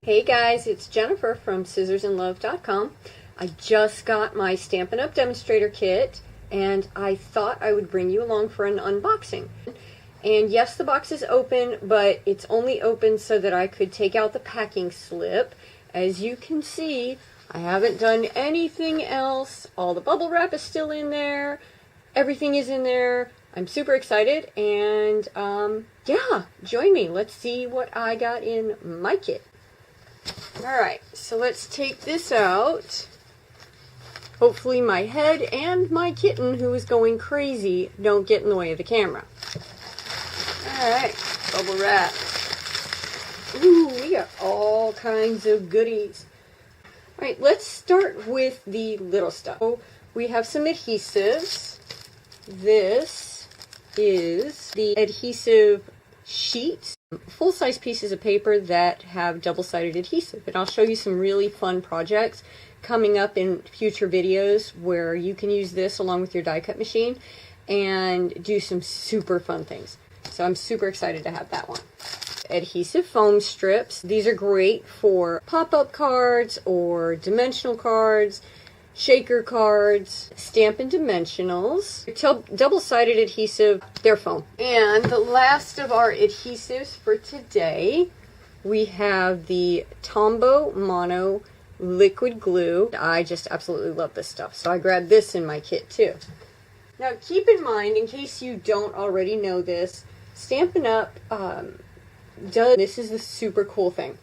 Hey guys, it's Jennifer from ScissorsandLove.com. I just got my Stampin' Up! Demonstrator kit, and I thought I would bring you along for an unboxing. And yes, the box is open, but it's only open so that I could take out the packing slip. As you can see, I haven't done anything else. All the bubble wrap is still in there. Everything is in there. I'm super excited, and yeah, join me. Let's see what I got in my kit. Alright, so let's take this out. Hopefully my head and my kitten, who is going crazy, don't get in the way of the camera. Alright, bubble wrap. Ooh, we got all kinds of goodies. Alright, let's start with the little stuff. So we have some adhesives. This is the adhesive sheets. Full-size pieces of paper that have double-sided adhesive, and I'll show you some really fun projects coming up in future videos where you can use this along with your die cut machine and do some super fun things. So I'm super excited to have that one. Adhesive foam strips. These are great for pop-up cards or dimensional cards, shaker cards, Stampin' Dimensionals, double-sided adhesive, they're foam. And the last of our adhesives for today, we have the Tombow Mono liquid glue. I just absolutely love this stuff, so I grabbed this in my kit too. Now keep in mind, in case you don't already know this, Stampin' Up! This is the super cool thing.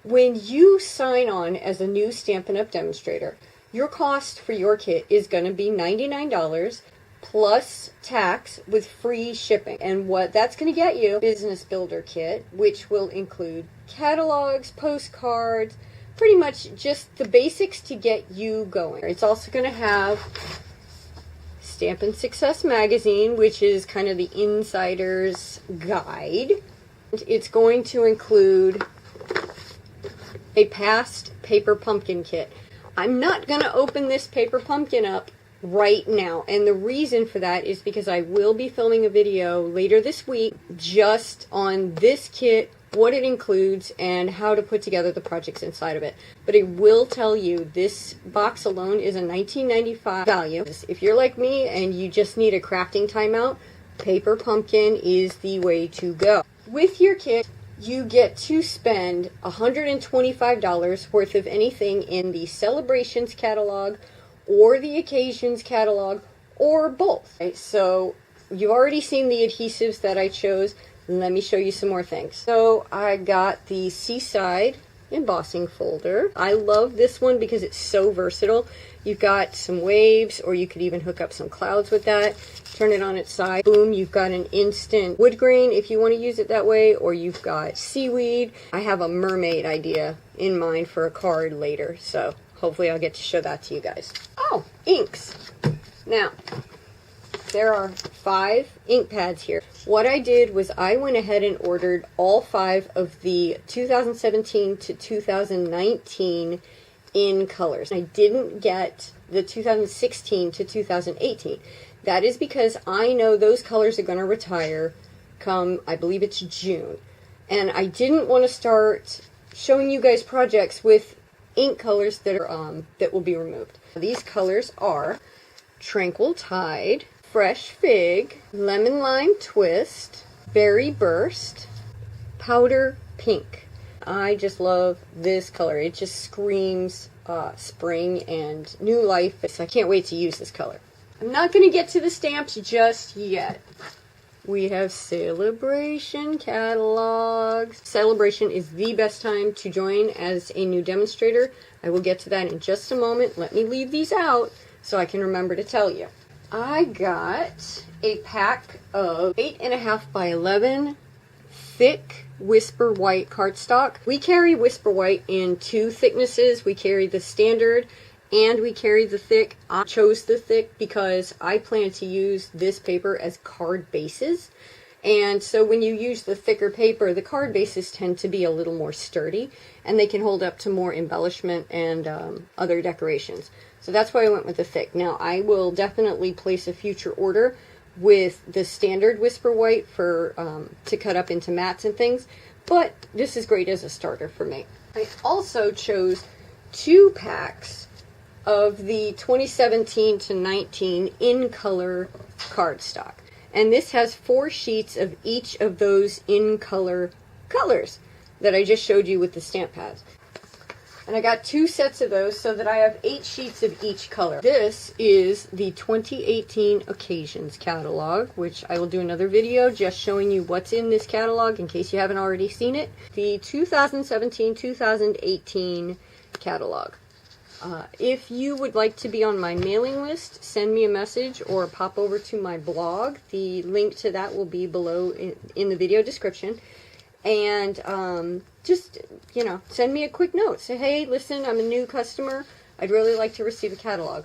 When you sign on as a new Stampin' Up! Demonstrator, your cost for your kit is going to be $99 plus tax with free shipping. And what that's going to get you, Business Builder Kit, which will include catalogs, postcards, pretty much just the basics to get you going. It's also going to have Stampin' Success Magazine, which is kind of the insider's guide. It's going to include a past paper pumpkin kit. I'm not going to open this paper pumpkin up right now, and the reason for that is because I will be filming a video later this week just on this kit, what it includes, and how to put together the projects inside of it. But I will tell you, this box alone is a $19.95 value. If you're like me and you just need a crafting timeout, paper pumpkin is the way to go. With your kit, you get to spend $125 worth of anything in the Celebrations catalog or the Occasions catalog or both. Okay, so you've already seen the adhesives that I chose. Let me show you some more things. So I got the Seaside embossing folder. I love this one because it's so versatile. You've got some waves, or you could even hook up some clouds with that. Turn it on its side. Boom, you've got an instant wood grain if you want to use it that way, or you've got seaweed. I have a mermaid idea in mind for a card later, so hopefully I'll get to show that to you guys. Oh, inks. Now, there are 5 ink pads here. What I did was I went ahead and ordered all 5 of the 2017 to 2019 in colors. I didn't get the 2016 to 2018. That is because I know those colors are going to retire come, I believe it's June. And I didn't want to start showing you guys projects with ink colors that are that will be removed. These colors are Tranquil Tide, Fresh Fig, Lemon Lime Twist, Berry Burst, Powder Pink. I just love this color. It just screams spring and new life. So I can't wait to use this color. I'm not going to get to the stamps just yet. We have Sale-a-Bration catalogs. Sale-a-Bration is the best time to join as a new demonstrator. I will get to that in just a moment. Let me leave these out so I can remember to tell you. I got a pack of 8.5 by 11 thick Whisper White cardstock. We carry Whisper White in 2 thicknesses. We carry the standard and we carry the thick. I chose the thick because I plan to use this paper as card bases. And so when you use the thicker paper, the card bases tend to be a little more sturdy and they can hold up to more embellishment and other decorations. So that's why I went with the thick. Now I will definitely place a future order with the standard Whisper White for to cut up into mats and things, but this is great as a starter for me. I also chose 2 packs of the 2017 to 19 in color cardstock. And this has 4 sheets of each of those in color colors that I just showed you with the stamp pads. And I got 2 sets of those so that I have 8 sheets of each color. This is the 2018 Occasions catalog, which I will do another video just showing you what's in this catalog in case you haven't already seen it. The 2017-2018 catalog. If you would like to be on my mailing list, send me a message or pop over to my blog. The link to that will be below in the video description. And just, you know, send me a quick note. Say, hey, listen, I'm a new customer. I'd really like to receive a catalog.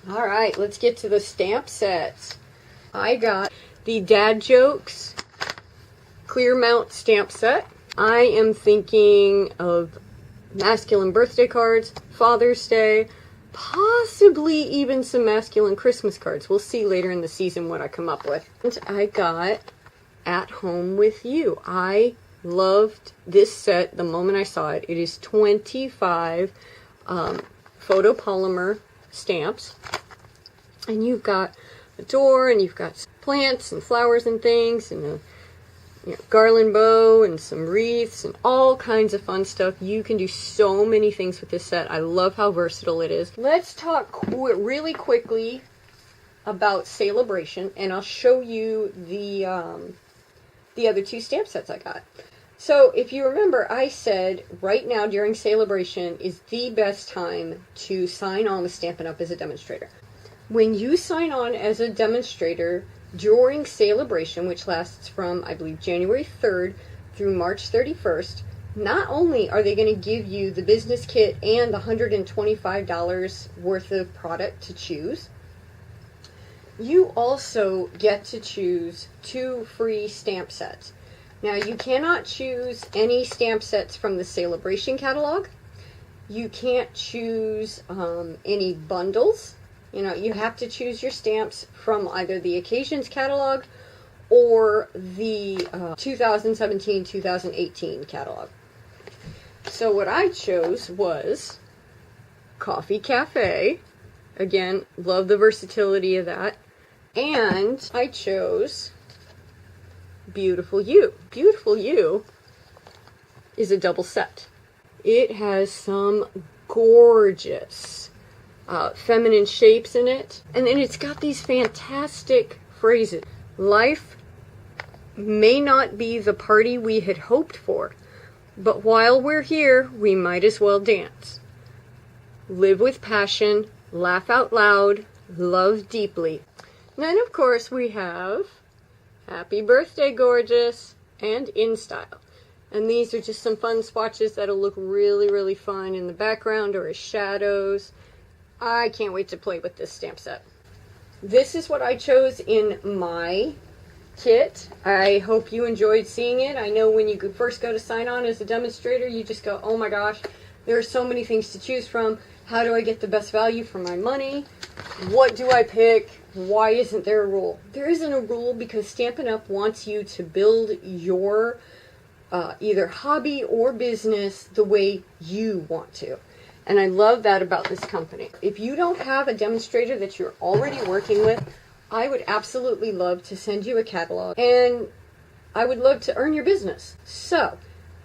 All right, let's get to the stamp sets. I got the Dad Jokes Clear Mount stamp set. I am thinking of masculine birthday cards, Father's Day, possibly even some masculine Christmas cards. We'll see later in the season what I come up with. And I got At Home With You. I loved this set the moment I saw it. It is 25 photopolymer stamps. And you've got a door, and you've got plants and flowers and things, and a garland bow and some wreaths and all kinds of fun stuff. You can do so many things with this set. I love how versatile it is. Let's talk really quickly about Sale-a-Bration, and I'll show you the other 2 stamp sets I got. So if you remember, I said right now during Sale-a-Bration is the best time to sign on with Stampin' Up! As a demonstrator. When you sign on as a demonstrator during Sale-a-Bration, which lasts from, I believe, January 3rd through March 31st, not only are they going to give you the business kit and the $125 worth of product to choose, you also get to choose 2 free stamp sets. Now, you cannot choose any stamp sets from the Sale-a-Bration catalog. You can't choose any bundles. You know, you have to choose your stamps from either the Occasions catalog or the 2017-2018 catalog. So what I chose was Coffee Cafe. Again, love the versatility of that. And I chose Beautiful You. Beautiful You is a double set. It has some gorgeous feminine shapes in it. And then it's got these fantastic phrases. Life may not be the party we had hoped for, but while we're here, we might as well dance. Live with passion, laugh out loud, love deeply. And then, of course, we have Happy Birthday, Gorgeous, and In Style. And these are just some fun swatches that'll look really, really fun in the background or as shadows. I can't wait to play with this stamp set. This is what I chose in my kit. I hope you enjoyed seeing it. I know when you first go to sign on as a demonstrator, you just go, oh my gosh, there are so many things to choose from. How do I get the best value for my money? What do I pick? Why isn't there a rule? There isn't a rule because Stampin' Up! Wants you to build your either hobby or business the way you want to. And I love that about this company. If you don't have a demonstrator that you're already working with, I would absolutely love to send you a catalog. And I would love to earn your business. So,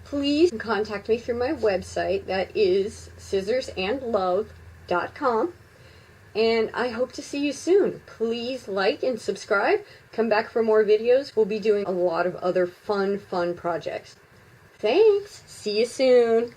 please contact me through my website. That is ScissorsandLove.com. And I hope to see you soon. Please like and subscribe. Come back for more videos. We'll be doing a lot of other fun projects. Thanks. See you soon.